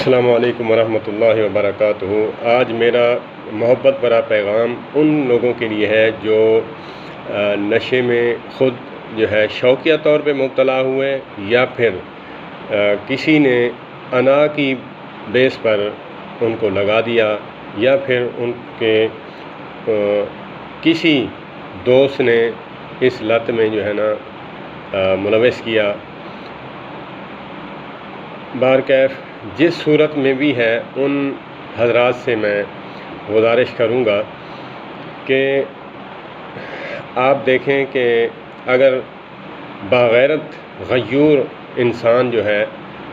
السلام علیکم ورحمۃ اللہ وبرکاتہ۔ آج میرا محبت بھرا پیغام ان لوگوں کے لیے ہے جو نشے میں خود جو ہے شوقیہ طور پہ مبتلا ہوئے یا پھر کسی نے انا کی بیس پر ان کو لگا دیا یا پھر ان کے کسی دوست نے اس لت میں جو ہے نا ملوث کیا۔ بہرکیف جس صورت میں بھی ہے ان حضرات سے میں گزارش کروں گا کہ آپ دیکھیں کہ اگر باغیرت غیور انسان جو ہے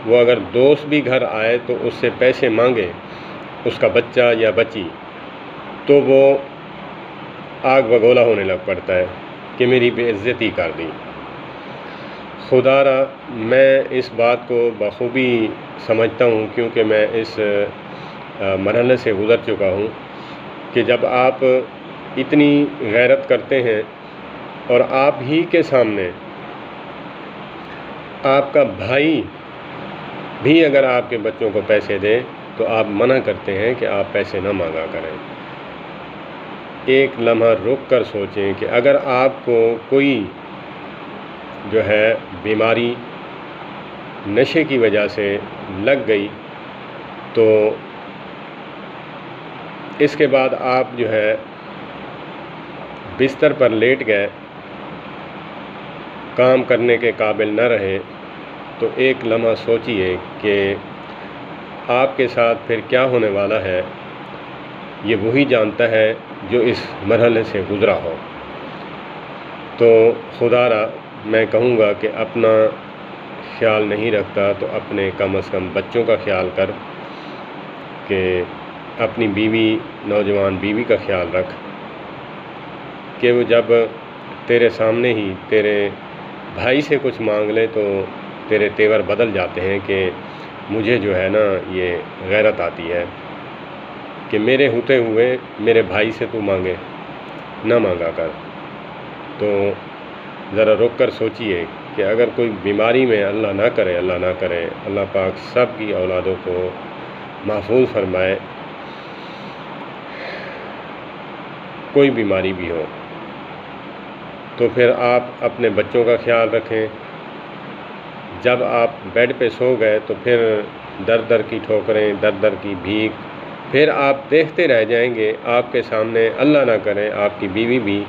وہ اگر دوست بھی گھر آئے تو اس سے پیسے مانگے اس کا بچہ یا بچی، تو وہ آگ بگولا ہونے لگ پڑتا ہے کہ میری بے عزتی کر دی۔ خدا را میں اس بات کو بخوبی سمجھتا ہوں، کیونکہ میں اس مرحلے سے گزر چکا ہوں کہ جب آپ اتنی غیرت کرتے ہیں اور آپ ہی کے سامنے آپ کا بھائی بھی اگر آپ کے بچوں کو پیسے دے تو آپ منع کرتے ہیں کہ آپ پیسے نہ مانگا کریں۔ ایک لمحہ رک کر سوچیں کہ اگر آپ کو کوئی جو ہے بیماری نشے کی وجہ سے لگ گئی تو اس کے بعد آپ جو ہے بستر پر لیٹ گئے، کام کرنے کے قابل نہ رہے، تو ایک لمحہ سوچئے کہ آپ کے ساتھ پھر کیا ہونے والا ہے۔ یہ وہی جانتا ہے جو اس مرحلے سے گزرا ہو۔ تو خدا را میں کہوں گا کہ اپنا خیال نہیں رکھتا تو اپنے کم از کم بچوں کا خیال کر، کہ اپنی بیوی، نوجوان بیوی کا خیال رکھ کہ وہ جب تیرے سامنے ہی تیرے بھائی سے کچھ مانگ لے تو تیرے تیور بدل جاتے ہیں کہ مجھے جو ہے نا یہ غیرت آتی ہے کہ میرے ہوتے ہوئے میرے بھائی سے تو مانگے، نہ مانگا کر۔ تو ذرا رک کر سوچئے کہ اگر کوئی بیماری میں اللہ نہ کرے اللہ پاک سب کی اولادوں کو محفوظ فرمائے، کوئی بیماری بھی ہو تو پھر آپ اپنے بچوں کا خیال رکھیں۔ جب آپ بیڈ پہ سو گئے تو پھر در در کی ٹھوکریں، در در کی بھیک، پھر آپ دیکھتے رہ جائیں گے۔ آپ کے سامنے اللہ نہ کرے آپ کی بیوی بھی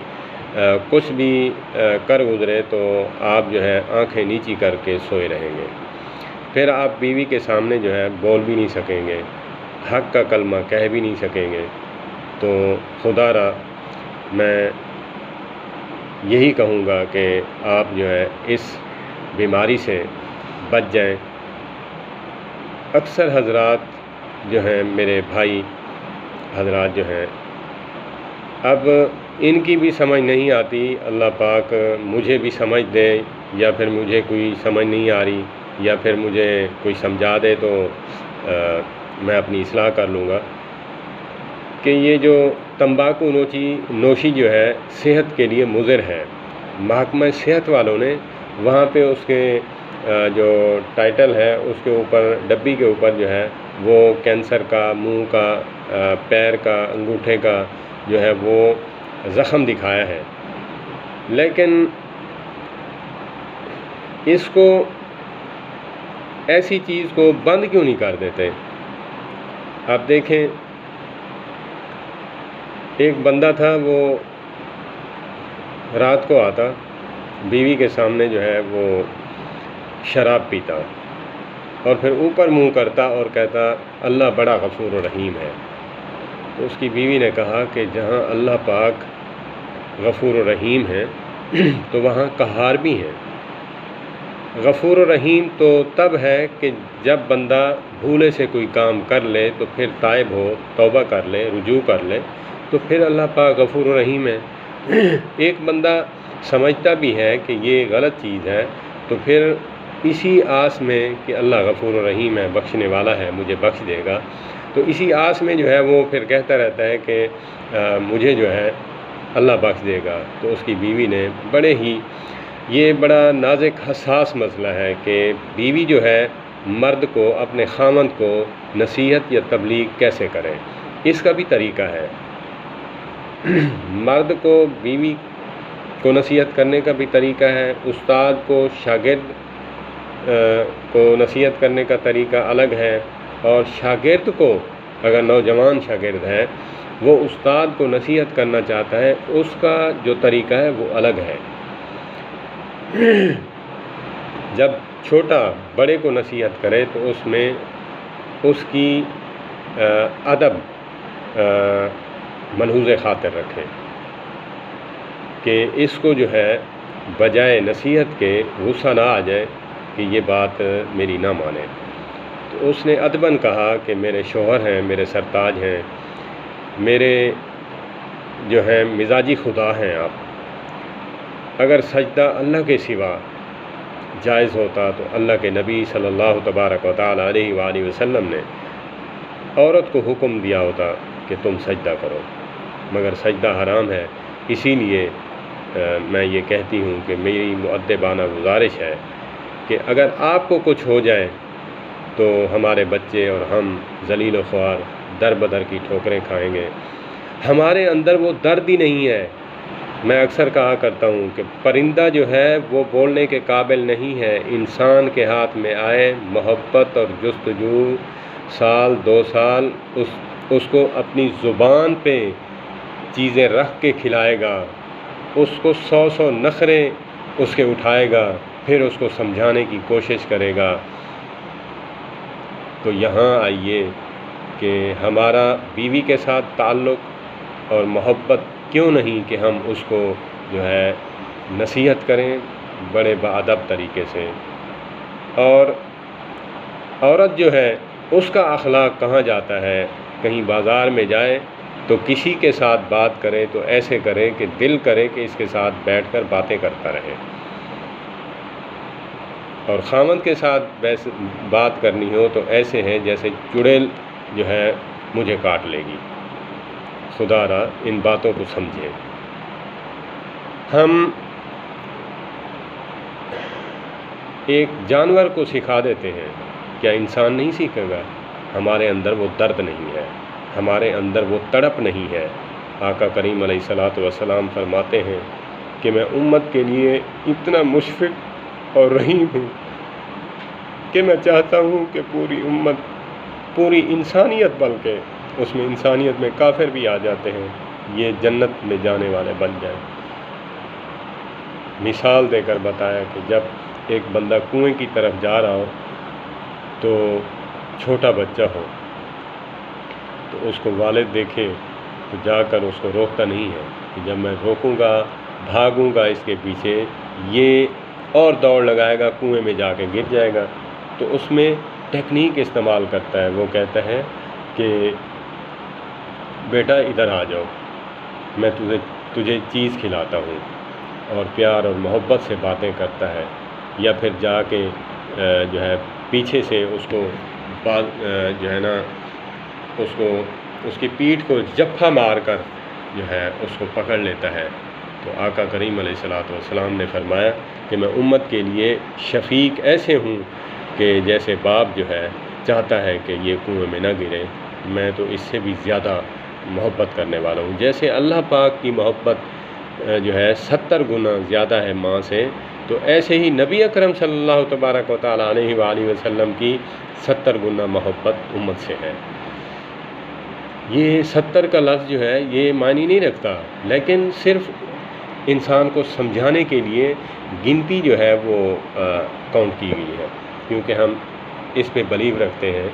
کچھ بھی کر گزرے تو آپ جو ہے آنکھیں نیچی کر کے سوئے رہیں گے۔ پھر آپ بیوی کے سامنے جو ہے بول بھی نہیں سکیں گے، حق کا کلمہ کہہ بھی نہیں سکیں گے۔ تو خدا را میں یہی کہوں گا کہ آپ جو ہے اس بیماری سے بچ جائیں۔ اکثر حضرات جو ہیں میرے بھائی حضرات جو ہیں، اب ان کی بھی سمجھ نہیں آتی، اللہ پاک مجھے بھی سمجھ دے، یا پھر مجھے کوئی سمجھ نہیں آ رہی، یا پھر مجھے کوئی سمجھا دے تو میں اپنی اصلاح کر لوں گا، کہ یہ جو تمباکو نوشی جو ہے صحت کے لیے مضر ہے۔ محکمہ صحت والوں نے وہاں پہ اس کے جو ٹائٹل ہے اس کے اوپر، ڈبی کے اوپر جو ہے وہ کینسر کا، منہ کا، پیر کا، انگوٹھے کا جو ہے وہ زخم دکھایا ہے، لیکن اس کو ایسی چیز کو بند کیوں نہیں کر دیتے؟ آپ دیکھیں، ایک بندہ تھا، وہ رات کو آتا، بیوی کے سامنے جو ہے وہ شراب پیتا اور پھر اوپر منہ کرتا اور کہتا اللہ بڑا غفور و رحیم ہے۔ تو اس کی بیوی نے کہا کہ جہاں اللہ پاک غفور و رحیم ہے تو وہاں قہار بھی ہیں۔ غفور و رحیم تو تب ہے کہ جب بندہ بھولے سے کوئی کام کر لے تو پھر تائب ہو، توبہ کر لے، رجوع کر لے، تو پھر اللہ پاک غفور و رحیم ہے۔ ایک بندہ سمجھتا بھی ہے کہ یہ غلط چیز ہے تو پھر اسی آس میں کہ اللہ غفور و رحیم ہے، بخشنے والا ہے، مجھے بخش دے گا، تو اسی آس میں جو ہے وہ پھر کہتا رہتا ہے کہ مجھے جو ہے اللہ بخش دے گا۔ تو اس کی بیوی نے یہ بڑا نازک حساس مسئلہ ہے کہ بیوی جو ہے مرد کو اپنے خامند کو نصیحت یا تبلیغ کیسے کرے، اس کا بھی طریقہ ہے۔ مرد کو بیوی کو نصیحت کرنے کا بھی طریقہ ہے، استاد کو شاگرد کو نصیحت کرنے کا طریقہ الگ ہے، اور شاگرد کو اگر نوجوان شاگرد ہے وہ استاد کو نصیحت کرنا چاہتا ہے، اس کا جو طریقہ ہے وہ الگ ہے۔ جب چھوٹا بڑے کو نصیحت کرے تو اس میں اس کی ادب ملحوظ خاطر رکھے کہ اس کو جو ہے بجائے نصیحت کے غصہ نہ آ جائے کہ یہ بات میری نہ مانے۔ تو اس نے ادباً کہا کہ میرے شوہر ہیں، میرے سرتاج ہیں، میرے جو ہیں مزاجی خدا ہیں آپ، اگر سجدہ اللہ کے سوا جائز ہوتا تو اللہ کے نبی صلی اللہ تبارک و تعالیٰ علیہ وآلہ وسلم نے عورت کو حکم دیا ہوتا کہ تم سجدہ کرو، مگر سجدہ حرام ہے۔ اسی لیے میں یہ کہتی ہوں کہ میری مؤدبانہ گزارش ہے کہ اگر آپ کو کچھ ہو جائے تو ہمارے بچے اور ہم ذلیل و خوار در بدر کی ٹھوکریں کھائیں گے۔ ہمارے اندر وہ درد ہی نہیں ہے۔ میں اکثر کہا کرتا ہوں کہ پرندہ جو ہے وہ بولنے کے قابل نہیں ہے، انسان کے ہاتھ میں آئے، محبت اور جستجو، سال 2 سال اس کو اپنی زبان پہ چیزیں رکھ کے کھلائے گا، اس کو 100 نخرے اس کے اٹھائے گا، پھر اس کو سمجھانے کی کوشش کرے گا۔ تو یہاں آئیے کہ ہمارا بیوی کے ساتھ تعلق اور محبت کیوں نہیں کہ ہم اس کو جو ہے نصیحت کریں بڑے باادب طریقے سے۔ اور عورت جو ہے اس کا اخلاق کہاں جاتا ہے، کہیں بازار میں جائے تو کسی کے ساتھ بات کرے تو ایسے کرے کہ دل کرے کہ اس کے ساتھ بیٹھ کر باتیں کرتا رہے، اور خامند کے ساتھ بات کرنی ہو تو ایسے ہیں جیسے چڑیل جو ہے مجھے کاٹ لے گی۔ خدا را ان باتوں کو سمجھیں۔ ہم ایک جانور کو سکھا دیتے ہیں، کیا انسان نہیں سیکھے گا؟ ہمارے اندر وہ درد نہیں ہے، ہمارے اندر وہ تڑپ نہیں ہے۔ آقا کریم علیہ الصلوۃ والسلام فرماتے ہیں کہ میں امت کے لیے اتنا مشفق اور رحیم ہوں کہ میں چاہتا ہوں کہ پوری امت، پوری انسانیت، بلکہ اس میں انسانیت میں کافر بھی آ جاتے ہیں، یہ جنت میں جانے والے بن جائیں۔ مثال دے کر بتایا کہ جب ایک بندہ کنویں کی طرف جا رہا ہو تو چھوٹا بچہ ہو تو اس کو والد دیکھے تو جا کر اس کو روکتا نہیں ہے کہ جب میں روکوں گا، بھاگوں گا اس کے پیچھے، یہ اور دوڑ لگائے گا، کنویں میں جا کے گر جائے گا۔ تو اس میں ٹیکنیک استعمال کرتا ہے، وہ کہتا ہے کہ بیٹا ادھر آ جاؤ، میں تجھے چیز کھلاتا ہوں، اور پیار اور محبت سے باتیں کرتا ہے، یا پھر جا کے جو ہے پیچھے سے اس کو جو ہے نا اس کی پیٹھ کو جپھا مار کر جو ہے اس کو پکڑ لیتا ہے۔ تو آقا کریم علیہ الصلوۃ والسلام نے فرمایا کہ میں امت کے لیے شفیق ایسے ہوں کہ جیسے باپ جو ہے چاہتا ہے کہ یہ کنویں میں نہ گرے، میں تو اس سے بھی زیادہ محبت کرنے والا ہوں۔ جیسے اللہ پاک کی محبت جو ہے 70 گنا زیادہ ہے ماں سے، تو ایسے ہی نبی اکرم صلی اللہ تبارک و تعالیٰ علیہ وآلہ وسلم کی 70 گنا محبت امت سے ہے۔ یہ 70 کا لفظ جو ہے یہ معنی نہیں رکھتا، لیکن صرف انسان کو سمجھانے کے لیے گنتی جو ہے وہ کاؤنٹ کی گئی ہے، کیونکہ ہم اس پہ بلیو رکھتے ہیں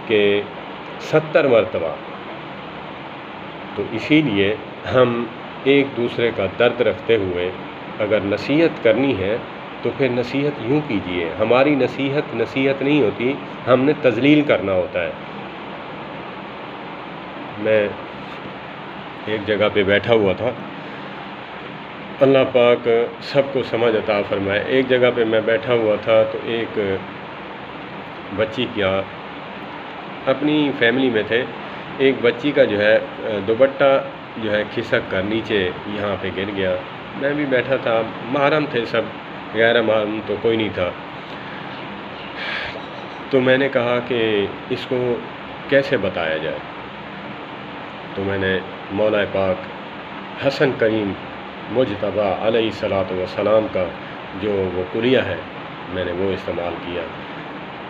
کہ 70 مرتبہ، تو اسی لیے ہم ایک دوسرے کا درد رکھتے ہوئے اگر نصیحت کرنی ہے تو پھر نصیحت یوں کیجیے۔ ہماری نصیحت نہیں ہوتی، ہم نے تذلیل کرنا ہوتا ہے۔ میں ایک جگہ پہ بیٹھا ہوا تھا، اللہ پاک سب کو سمجھ عطا فرمائے۔ ایک جگہ پہ میں بیٹھا ہوا تھا تو ایک بچی کیا اپنی فیملی میں تھے، ایک بچی کا جو ہے دوپٹہ جو ہے کھسک کر نیچے یہاں پہ گر گیا۔ میں بھی بیٹھا تھا، محرم تھے سب، غیر محرم تو کوئی نہیں تھا۔ تو میں نے کہا کہ اس کو کیسے بتایا جائے، تو میں نے مولا پاک حسن کریم مجتبیٰ علیہ الصلاۃ والسلام کا جو وہ کلیہ ہے، میں نے وہ استعمال کیا۔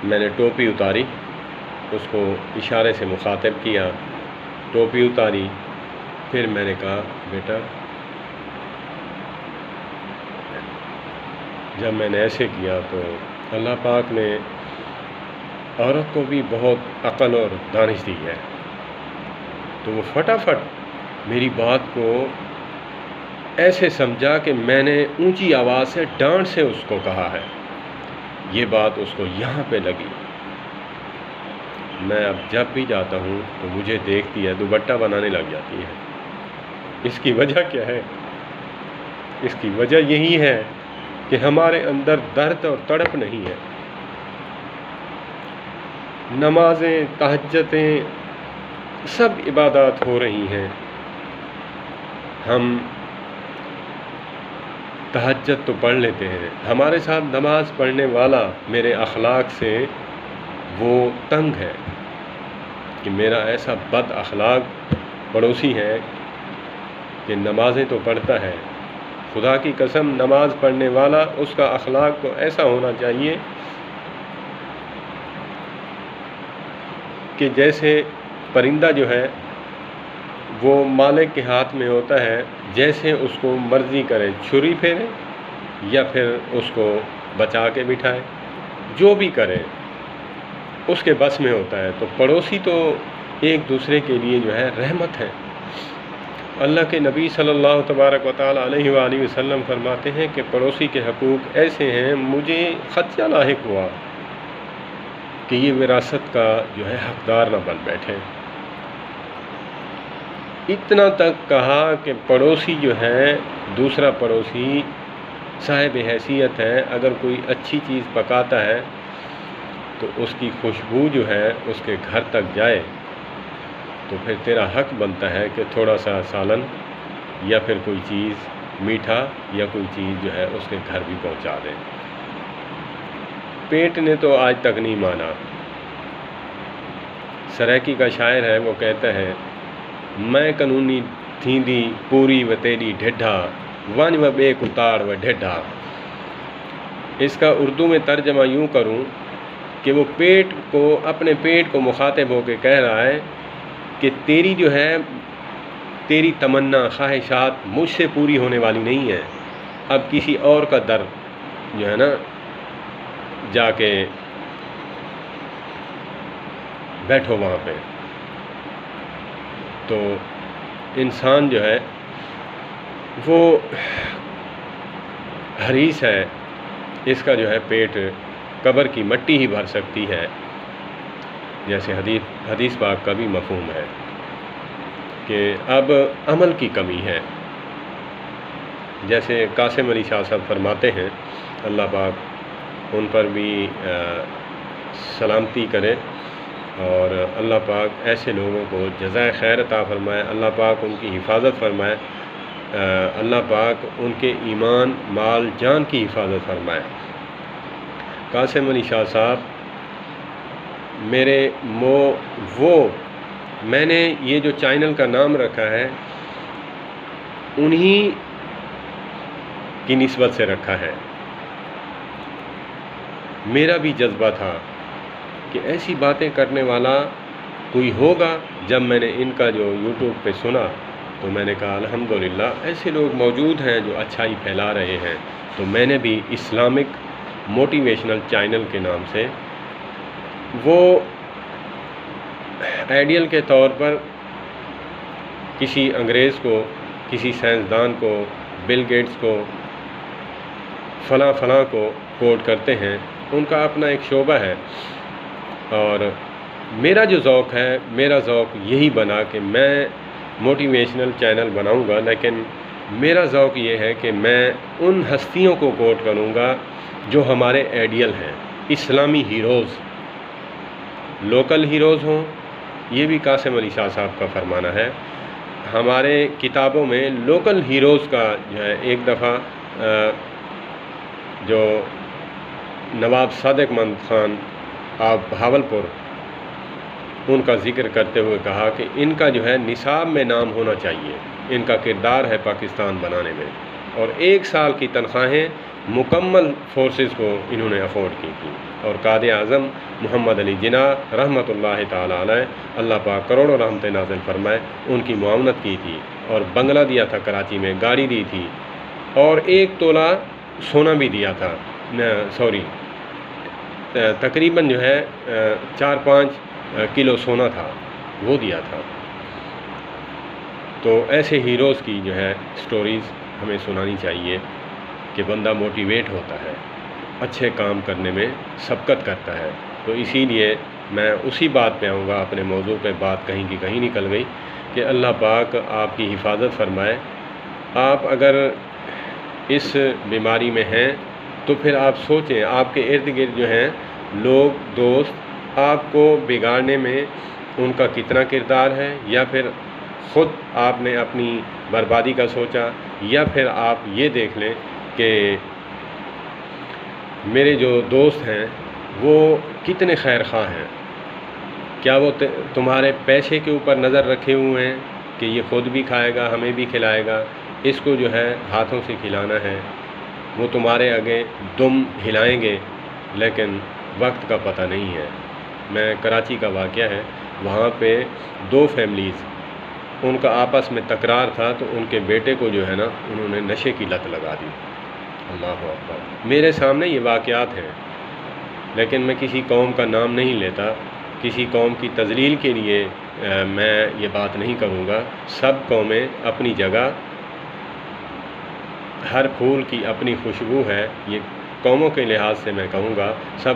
میں نے ٹوپی اتاری، اس کو اشارے سے مخاطب کیا، ٹوپی اتاری، پھر میں نے کہا بیٹا، جب میں نے ایسے کیا تو اللہ پاک نے عورت کو بھی بہت عقل اور دانش دی ہے، تو وہ فٹافٹ میری بات کو ایسے سمجھا کہ میں نے اونچی آواز سے ڈانٹ سے اس کو کہا ہے، یہ بات اس کو یہاں پہ لگی۔ میں اب جب بھی جاتا ہوں تو مجھے دیکھتی ہے، دوپٹہ بنانے لگ جاتی ہے۔ اس کی وجہ کیا ہے؟ اس کی وجہ یہی ہے کہ ہمارے اندر درد اور تڑپ نہیں ہے۔ نمازیں، تہجدیں، سب عبادات ہو رہی ہیں، ہم تہجد تو پڑھ لیتے ہیں، ہمارے ساتھ نماز پڑھنے والا میرے اخلاق سے وہ تنگ ہے کہ میرا ایسا بد اخلاق پڑوسی ہے کہ نمازیں تو پڑھتا ہے، خدا کی قسم نماز پڑھنے والا اس کا اخلاق تو ایسا ہونا چاہیے کہ جیسے پرندہ جو ہے وہ مالک کے ہاتھ میں ہوتا ہے، جیسے اس کو مرضی کرے چھری پھیرے یا پھر اس کو بچا کے بٹھائے، جو بھی کرے اس کے بس میں ہوتا ہے۔ تو پڑوسی تو ایک دوسرے کے لیے جو ہے رحمت ہے۔ اللہ کے نبی صلی اللہ تبارک و تعالیٰ علیہ وآلہ وسلم فرماتے ہیں کہ پڑوسی کے حقوق ایسے ہیں، مجھے خدشہ لاحق ہوا کہ یہ وراثت کا جو ہے حقدار نہ بن بیٹھے۔ اتنا تک کہا کہ پڑوسی جو ہے، دوسرا پڑوسی صاحب حیثیت ہے، اگر کوئی اچھی چیز پکاتا ہے تو اس کی خوشبو جو ہے اس کے گھر تک جائے تو پھر تیرا حق بنتا ہے کہ تھوڑا سا سالن یا پھر کوئی چیز میٹھا یا کوئی چیز جو ہے اس کے گھر بھی پہنچا دے۔ پیٹ نے تو آج تک نہیں مانا۔ سرائکی کا شاعر ہے، وہ کہتا ہے، میں قانونی تھیندی پوری و تیری ڈھڈا ون و بے کتاڑ و ڈھڈا۔ اس کا اردو میں ترجمہ یوں کروں کہ وہ پیٹ کو، اپنے پیٹ کو مخاطب ہو کے کہہ رہا ہے کہ تیری جو ہے، تیری تمنا خواہشات مجھ سے پوری ہونے والی نہیں ہے، اب کسی اور کا در جو ہے نا جا کے بیٹھو وہاں پہ۔ تو انسان جو ہے وہ حریص ہے، اس کا جو ہے پیٹ قبر کی مٹی ہی بھر سکتی ہے، جیسے حدیث پاک کا بھی مفہوم ہے کہ اب عمل کی کمی ہے۔ جیسے قاسم علی شاہ صاحب فرماتے ہیں، اللہ پاک ان پر بھی سلامتی کرے اور اللہ پاک ایسے لوگوں کو جزائے خیر عطا فرمائے، اللہ پاک ان کی حفاظت فرمائے، اللہ پاک ان کے ایمان، مال، جان کی حفاظت فرمائے۔ قاسم علی شاہ صاحب میرے میں نے یہ جو چینل کا نام رکھا ہے انہی کی نسبت سے رکھا ہے۔ میرا بھی جذبہ تھا کہ ایسی باتیں کرنے والا کوئی ہوگا۔ جب میں نے ان کا جو یوٹیوب پہ سنا تو میں نے کہا الحمدللہ ایسے لوگ موجود ہیں جو اچھائی پھیلا رہے ہیں، تو میں نے بھی اسلامک موٹیویشنل چینل کے نام سے، وہ آئیڈیل کے طور پر کسی انگریز کو، کسی سائنسدان کو، بل گیٹس کو، فلاں فلاں کو کوٹ کرتے ہیں، ان کا اپنا ایک شعبہ ہے، اور میرا جو ذوق ہے، میرا ذوق یہی بنا کہ میں موٹیویشنل چینل بناؤں گا، لیکن میرا ذوق یہ ہے کہ میں ان ہستیوں کو کوٹ کروں گا جو ہمارے آئیڈیل ہیں، اسلامی ہیروز، لوکل ہیروز ہوں۔ یہ بھی قاسم علی شاہ صاحب کا فرمانا ہے۔ ہمارے کتابوں میں لوکل ہیروز کا جو ہے، ایک دفعہ جو نواب صادق محمد خان آپ بہاولپور ان کا ذکر کرتے ہوئے کہا کہ ان کا جو ہے نصاب میں نام ہونا چاہیے، ان کا کردار ہے پاکستان بنانے میں، اور 1 سال کی تنخواہیں مکمل فورسز کو انہوں نے افورڈ کی تھی۔ اور قائد اعظم محمد علی جناح رحمۃ اللہ تعالیٰ علیہ، اللہ پاک کروڑوں رحمت نازل فرمائے، ان کی معاونت کی تھی، اور بنگلہ دیا تھا کراچی میں، گاڑی دی تھی، اور 1 تولہ سونا بھی دیا تھا، تقریباً جو ہے 4-5 کلو سونا تھا، وہ دیا تھا۔ تو ایسے ہیروز کی جو ہے سٹوریز ہمیں سنانی چاہیے کہ بندہ موٹیویٹ ہوتا ہے، اچھے کام کرنے میں سبقت کرتا ہے۔ تو اسی لیے میں اسی بات پہ آؤں گا، اپنے موضوع پہ بات کہیں کی کہیں نکل گئی، کہ اللہ پاک آپ کی حفاظت فرمائے۔ آپ اگر اس بیماری میں ہیں تو پھر آپ سوچیں آپ کے ارد گرد جو ہیں لوگ، دوست، آپ کو بگاڑنے میں ان کا کتنا کردار ہے، یا پھر خود آپ نے اپنی بربادی کا سوچا، یا پھر آپ یہ دیکھ لیں کہ میرے جو دوست ہیں وہ کتنے خیر خواہ ہیں، کیا وہ تمہارے پیسے کے اوپر نظر رکھے ہوئے ہیں کہ یہ خود بھی کھائے گا، ہمیں بھی کھلائے گا، اس کو جو ہے ہاتھوں سے کھلانا ہے۔ وہ تمہارے آگے دم ہلائیں گے لیکن وقت کا پتہ نہیں ہے۔ میں کراچی کا واقعہ ہے، وہاں پہ 2 فیملیز، ان کا آپس میں تکرار تھا، تو ان کے بیٹے کو جو ہے نا انہوں نے نشے کی لت لگا دی۔ اللہ اکبر، میرے سامنے یہ واقعات ہیں، لیکن میں کسی قوم کا نام نہیں لیتا، کسی قوم کی تذلیل کے لیے میں یہ بات نہیں کروں گا۔ سب قومیں اپنی جگہ، ہر پھول کی اپنی خوشبو ہے، یہ قوموں کے لحاظ سے میں کہوں گا، سب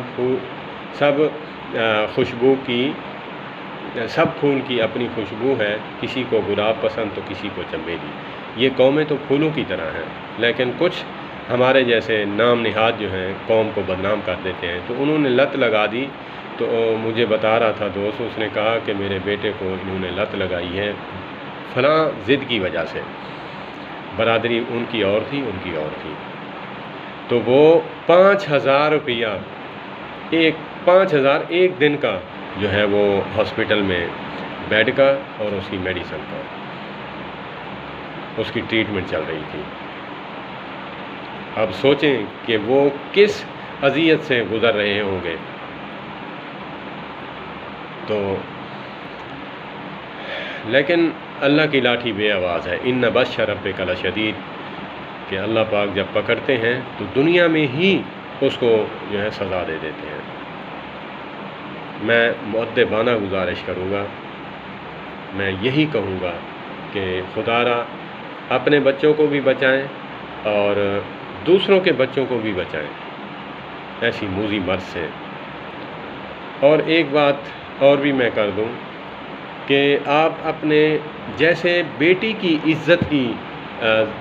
پھول کی اپنی خوشبو ہے، کسی کو گلاب پسند تو کسی کو چمیلی۔ یہ قومیں تو پھولوں کی طرح ہیں، لیکن کچھ ہمارے جیسے نام نہاد جو ہیں قوم کو بدنام کر دیتے ہیں۔ تو انہوں نے لت لگا دی، تو مجھے بتا رہا تھا دوست، اس نے کہا کہ میرے بیٹے کو انہوں نے لت لگائی ہے فلاں ضد کی وجہ سے، برادری ان کی اور تھی، ان کی اور تھی، تو وہ 5,000 روپیہ 5,000 ایک دن کا جو ہے وہ ہاسپٹل میں بیڈ کا اور اس کی میڈیسن کا، اس کی ٹریٹمنٹ چل رہی تھی۔ اب سوچیں کہ وہ کس اذیت سے گزر رہے ہوں گے۔ تو لیکن اللہ کی لاٹھی بے آواز ہے، ان بطش ربک لشدید، کہ اللہ پاک جب پکڑتے ہیں تو دنیا میں ہی اس کو جو ہے سزا دے دیتے ہیں۔ میں مؤدبانہ گزارش کروں گا، میں یہی کہوں گا کہ خدا را اپنے بچوں کو بھی بچائیں اور دوسروں کے بچوں کو بھی بچائیں ایسی موذی مرض سے۔ اور ایک بات اور بھی میں کر دوں کہ آپ اپنے جیسے بیٹی کی عزت کی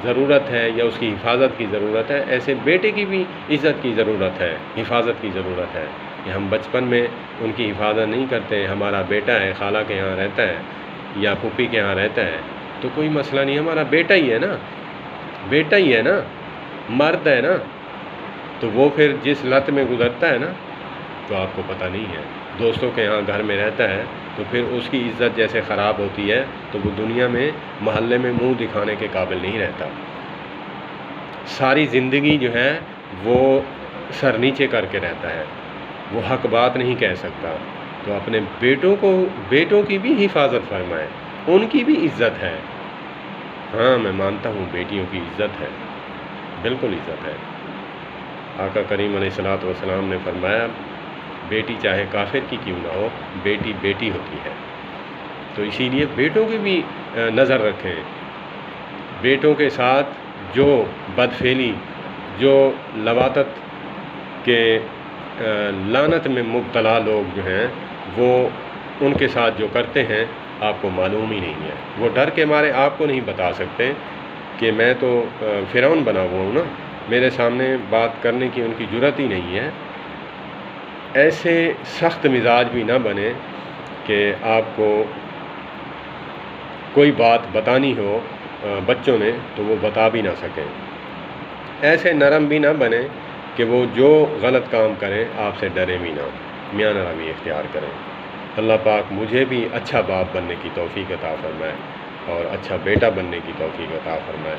ضرورت ہے یا اس کی حفاظت کی ضرورت ہے، ایسے بیٹے کی بھی عزت کی ضرورت ہے، حفاظت کی ضرورت ہے۔ کہ ہم بچپن میں ان کی حفاظت نہیں کرتے، ہمارا بیٹا ہے، خالہ کے یہاں رہتا ہے یا پھوپھی کے یہاں رہتا ہے تو کوئی مسئلہ نہیں، ہمارا بیٹا ہی ہے نا، بیٹا ہی ہے نا، مرد ہے نا، تو وہ پھر جس لت میں گزرتا ہے نا تو آپ کو پتہ نہیں ہے، دوستوں کے یہاں گھر میں رہتا ہے تو پھر اس کی عزت جیسے خراب ہوتی ہے تو وہ دنیا میں محلے میں منہ دکھانے کے قابل نہیں رہتا، ساری زندگی جو ہے وہ سر نیچے کر کے رہتا ہے، وہ حق بات نہیں کہہ سکتا۔ تو اپنے بیٹوں کی بھی حفاظت فرمائیں، ان کی بھی عزت ہے۔ ہاں میں مانتا ہوں بیٹیوں کی عزت ہے، بالکل عزت ہے۔ آقا کریم علیہ الصلوۃ والسلام نے فرمایا بیٹی چاہے کافر کی کیوں نہ ہو، بیٹی بیٹی ہوتی ہے۔ تو اسی لیے بیٹوں کی بھی نظر رکھیں، بیٹوں کے ساتھ جو بدفعلی، جو لواطت کے لعنت میں مبتلا لوگ جو ہیں وہ ان کے ساتھ جو کرتے ہیں آپ کو معلوم ہی نہیں ہے، وہ ڈر کے مارے آپ کو نہیں بتا سکتے کہ میں تو فرعون بنا ہوا ہوں نا، میرے سامنے بات کرنے کی ان کی جرات ہی نہیں ہے۔ ایسے سخت مزاج بھی نہ بنے کہ آپ کو کوئی بات بتانی ہو بچوں نے تو وہ بتا بھی نہ سکیں، ایسے نرم بھی نہ بنے کہ وہ جو غلط کام کریں آپ سے ڈرے بھی نہ۔ میانہ روی اختیار کریں۔ اللہ پاک مجھے بھی اچھا باپ بننے کی توفیق عطا فرمائے اور اچھا بیٹا بننے کی توفیق عطا فرمائے،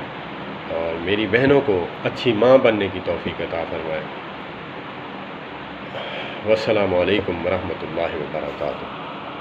اور میری بہنوں کو اچھی ماں بننے کی توفیق عطا فرمائے۔ والسلام علیکم ورحمۃ اللہ وبرکاتہ۔